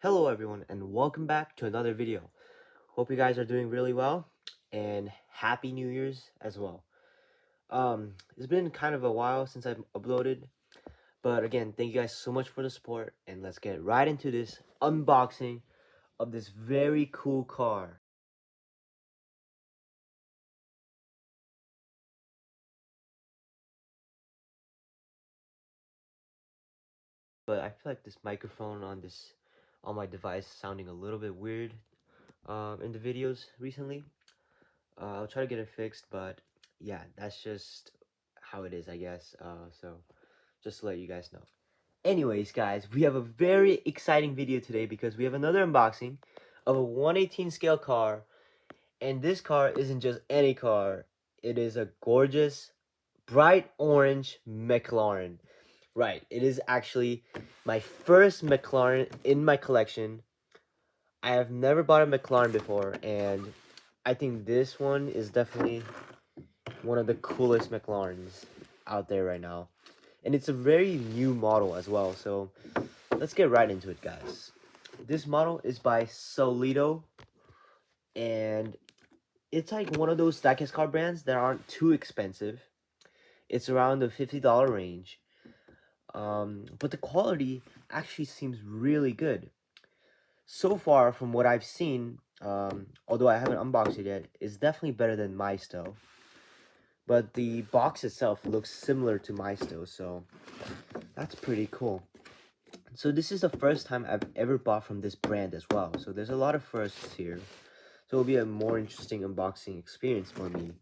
Hello everyone and welcome back to another video. Hope you guys are doing really well and happy New Year's as well. It's been kind of a while since I've uploaded, but again, thank you guys so much for the support and let's get right into this unboxing of this very cool car. But I feel like this microphone on my device is sounding a little bit weird in the videos recently. I'll try to get it fixed, but yeah, that's just how it is, I guess. So just to let you guys know. Anyways, guys, we have a very exciting video today because we have another unboxing of a 1/18 scale car. And this car isn't just any car. It is a gorgeous, bright orange McLaren. Right, it is actually my first McLaren in my collection. I have never bought a McLaren before, and I think this one is definitely one of the coolest McLarens out there right now. And it's a very new model as well, so let's get right into it, guys. This model is by Solido, and it's like one of those diecast car brands that aren't too expensive. It's around the $50 range, but the quality actually seems really good. So far, from what I've seen, although I haven't unboxed it yet, it's definitely better than my stove. But the box itself looks similar to my stove, so that's pretty cool. So this is the first time I've ever bought from this brand as well. So there's a lot of firsts here. So it'll be a more interesting unboxing experience for me.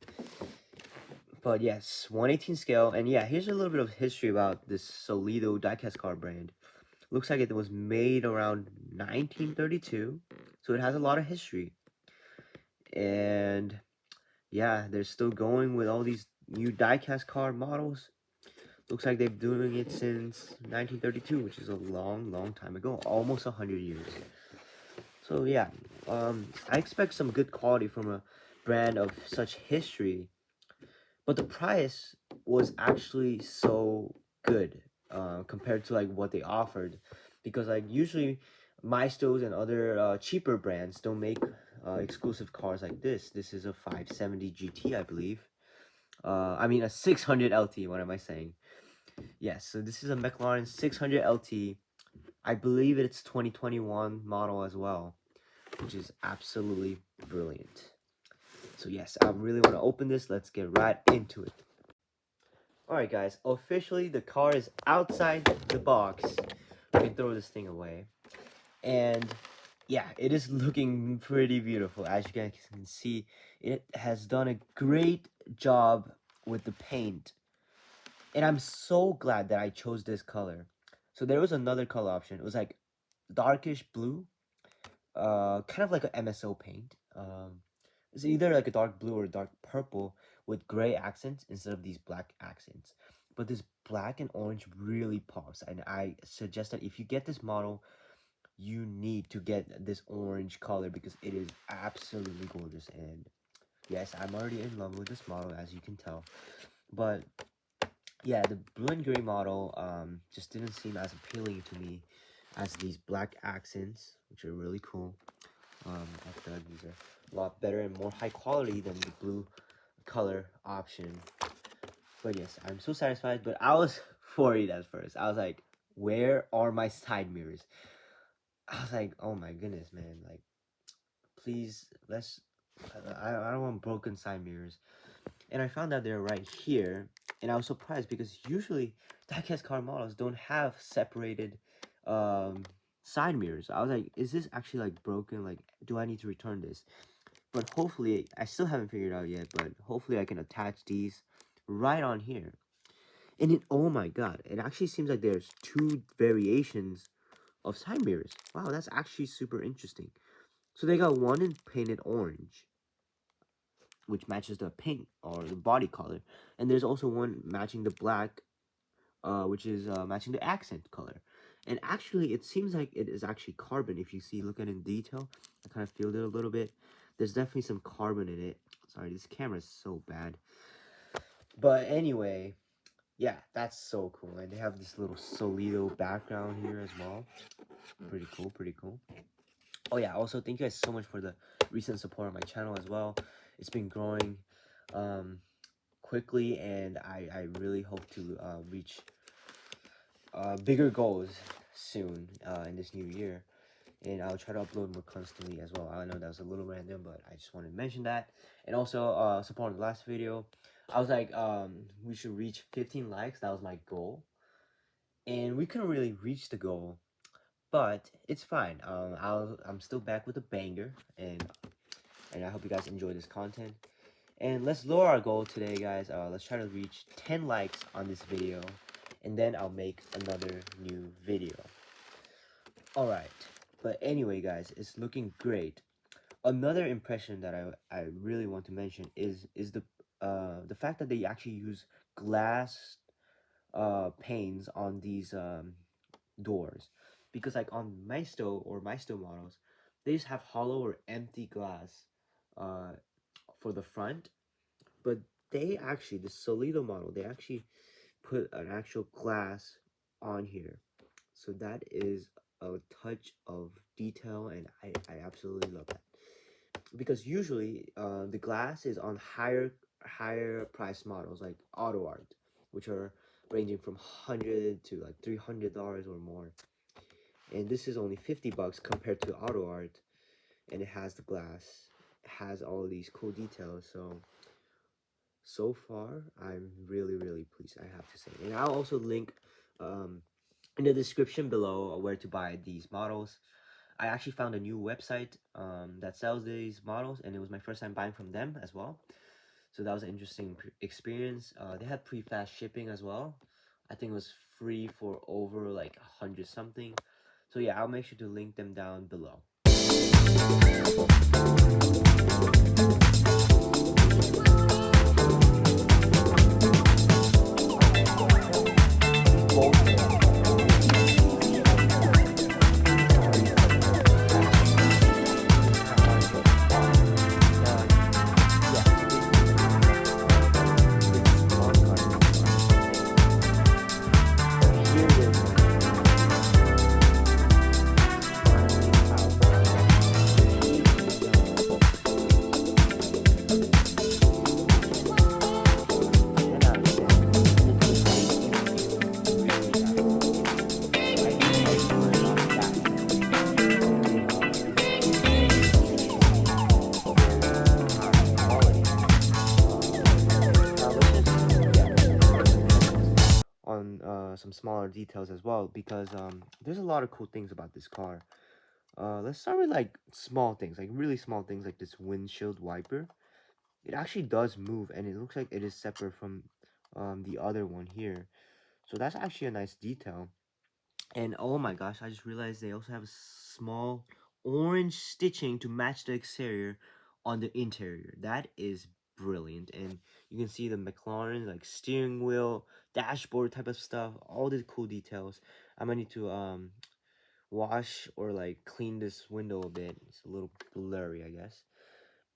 But yes, 1/18 scale. And yeah, here's a little bit of history about this Solido diecast car brand. Looks like it was made around 1932. So it has a lot of history. And yeah, they're still going with all these new diecast car models. Looks like they've been doing it since 1932, which is a long time ago, almost 100 years. So yeah, I expect some good quality from a brand of such history, but the price was actually so good compared to like what they offered, because like usually Maestos and other cheaper brands don't make exclusive cars like this. This is a 570 GT, I believe. I mean a 600 LT. What am I saying? Yes, so this is a McLaren 600 LT. I believe it's 2021 model as well, which is absolutely brilliant. So yes, I really want to open this. Let's get right into it. Alright guys, officially the car is outside the box. We can throw this thing away. And yeah, it is looking pretty beautiful. As you guys can see, it has done a great job with the paint. And I'm so glad that I chose this color. So there was another color option. It was like darkish blue, kind of like an MSO paint. It's either like a dark blue or dark purple with gray accents instead of these black accents. But this black and orange really pops, and I suggest that if you get this model, you need to get this orange color because it is absolutely gorgeous. And yes, I'm already in love with this model, as you can tell. But yeah, the blue and gray model just didn't seem as appealing to me as these black accents, which are really cool. I feel like these are a lot better and more high quality than the blue color option. But yes, I'm so satisfied. But I was worried at first. I was like, where are my side mirrors? I was like, oh my goodness, man. Like, please, I don't want broken side mirrors. And I found out they're right here. And I was surprised because usually diecast car models don't have separated side mirrors. I was like, is this actually like broken? Like, do I need to return this? But hopefully, I still haven't figured out yet, but hopefully I can attach these right on here. And it, oh my god, it actually seems like there's two variations of side mirrors. Wow, that's actually super interesting. So they got one in painted orange, which matches the paint or the body color. And there's also one matching the black, which is matching the accent color. And actually, it seems like it is actually carbon. If you see, look at it in detail, I kind of feel it a little bit. There's definitely some carbon in it. Sorry, this camera is so bad. But anyway, yeah, that's so cool. And they have this little Solido background here as well. Pretty cool, pretty cool. Oh yeah, also thank you guys so much for the recent support on my channel as well. It's been growing quickly, and I really hope to reach bigger goals soon in this new year. And I'll try to upload more constantly as well. I know that was a little random, but I just wanted to mention that. And also, support on the last video, I was like, we should reach 15 likes. That was my goal. And we couldn't really reach the goal, but it's fine. I'm still back with a banger, and I hope you guys enjoy this content. And let's lower our goal today, guys. Let's try to reach 10 likes on this video, and then I'll make another new video. Alright, but anyway, guys, it's looking great. Another impression that I really want to mention is the fact that they actually use glass panes on these doors, because like on Maisto models, they just have hollow or empty glass for the front, but they actually, the Solido model, they actually put an actual glass on here. So that is a touch of detail, and I absolutely love that. Because usually the glass is on higher price models like Auto Art, which are ranging from $100 to like $300 or more. And this is only $50 compared to Auto Art, and it has the glass, it has all these cool details. So far, I'm really pleased, I have to say. And I'll also link in the description below where to buy these models. I actually found a new website that sells these models, and it was my first time buying from them as well. So that was an interesting experience. They had pre-fast shipping as well. I think it was free for over like 100 something. So yeah, I'll make sure to link them down below. On some smaller details as well, because there's a lot of cool things about this car. Let's start with like small things, like really small things, like this windshield wiper. It actually does move, and it looks like it is separate from the other one here. So that's actually a nice detail. And oh my gosh, I just realized they also have a small orange stitching to match the exterior on the interior. That is brilliant. And you can see the McLaren like steering wheel, dashboard type of stuff, all these cool details. I might need to wash or like clean this window a bit. It's a little blurry, I guess.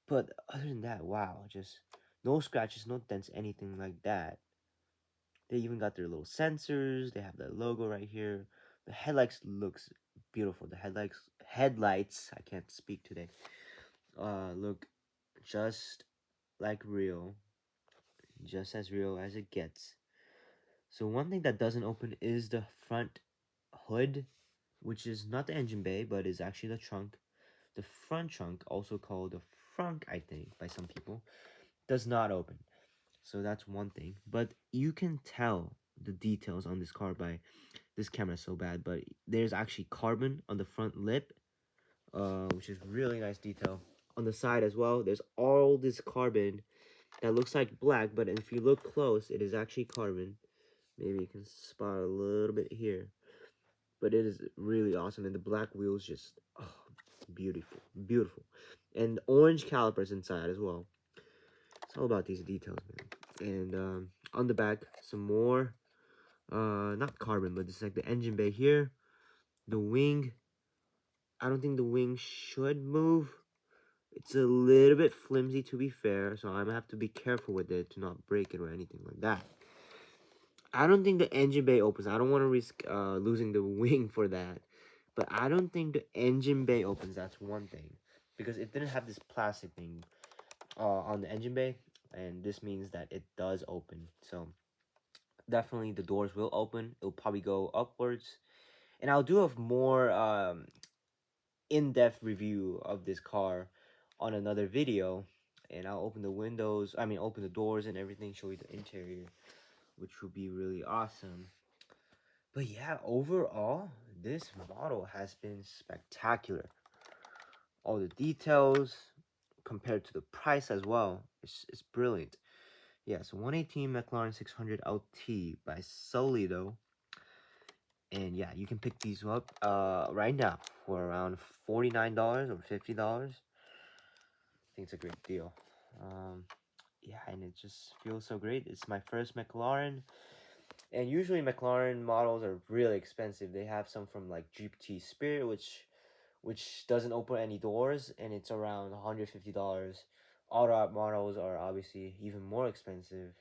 But other than that, wow, just no scratches, no dents, anything like that. They even got their little sensors. They have the logo right here. The headlights looks beautiful. The headlights, I can't speak today, look just like real, just as real as it gets. So one thing that doesn't open is the front hood, which is not the engine bay, but is actually the trunk. The front trunk, also called the frunk, I think, by some people, does not open. So that's one thing. But you can tell the details on this car by this camera is so bad, but there's actually carbon on the front lip, which is really nice detail. On the side as well, there's all this carbon that looks like black, but if you look close, it is actually carbon. Maybe you can spot a little bit here, but it is really awesome. And the black wheels just, oh, beautiful. And orange calipers inside as well. It's all about these details, man. And on the back, some more, not carbon, but it's like the engine bay here. The wing, I don't think the wing should move. It's a little bit flimsy, to be fair, so I'm gonna have to be careful with it to not break it or anything like that. I don't think the engine bay opens. I don't want to risk losing the wing for that. But I don't think the engine bay opens. That's one thing. Because it didn't have this plastic thing on the engine bay. And this means that it does open. So definitely the doors will open. It'll probably go upwards. And I'll do a more in-depth review of this car on another video. And I'll open the windows. I mean, open the doors and everything. Show you the interior. Which will be really awesome. But yeah, overall, this model has been spectacular. All the details compared to the price as well, it's brilliant. Yeah, so 118 McLaren 600LT by Solido. And yeah, you can pick these up right now for around $49 or $50. I think it's a great deal. Yeah, and it just feels so great. It's my first McLaren. And usually McLaren models are really expensive. They have some from like GPT Spirit, which doesn't open any doors, and it's around $150. Auto models are obviously even more expensive,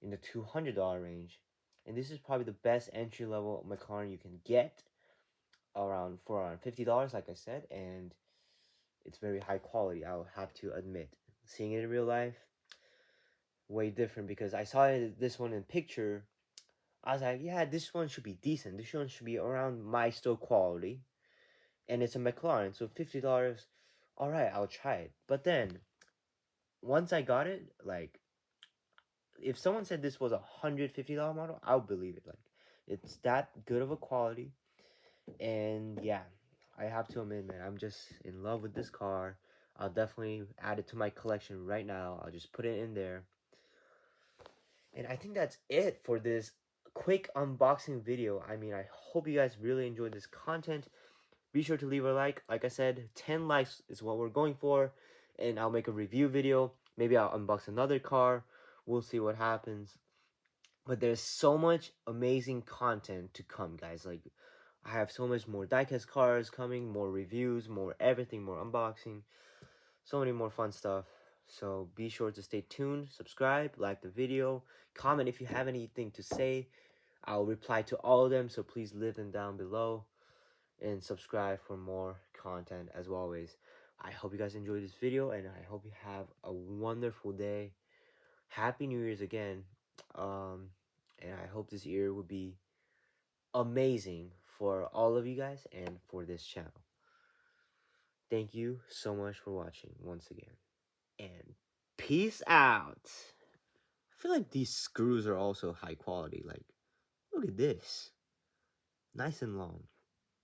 in the $200 range. And this is probably the best entry level McLaren you can get, around $50, like I said, and it's very high quality. I'll have to admit, seeing it in real life, way different, because I saw this one in picture. I was like, yeah, this one should be decent. This one should be around my store quality. And it's a McLaren, so $50. All right, I'll try it. But then, once I got it, like, if someone said this was a $150 model, I'll believe it. Like, it's that good of a quality. And yeah, I have to admit, man, I'm just in love with this car. I'll definitely add it to my collection right now. I'll just put it in there. And I think that's it for this quick unboxing video. I mean, I hope you guys really enjoyed this content. Be sure to leave a like. Like I said, 10 likes is what we're going for. And I'll make a review video. Maybe I'll unbox another car. We'll see what happens. But there's so much amazing content to come, guys. Like, I have so much more diecast cars coming, more reviews, more everything, more unboxing. So many more fun stuff. So be sure to stay tuned, subscribe, like the video, comment if you have anything to say. I'll reply to all of them, so please leave them down below. And subscribe for more content as always. I hope you guys enjoyed this video, and I hope you have a wonderful day. Happy New Year's again. And I hope this year will be amazing for all of you guys and for this channel. Thank you so much for watching once again. And peace out. I feel like these screws are also high quality. Like, look at this. Nice and long.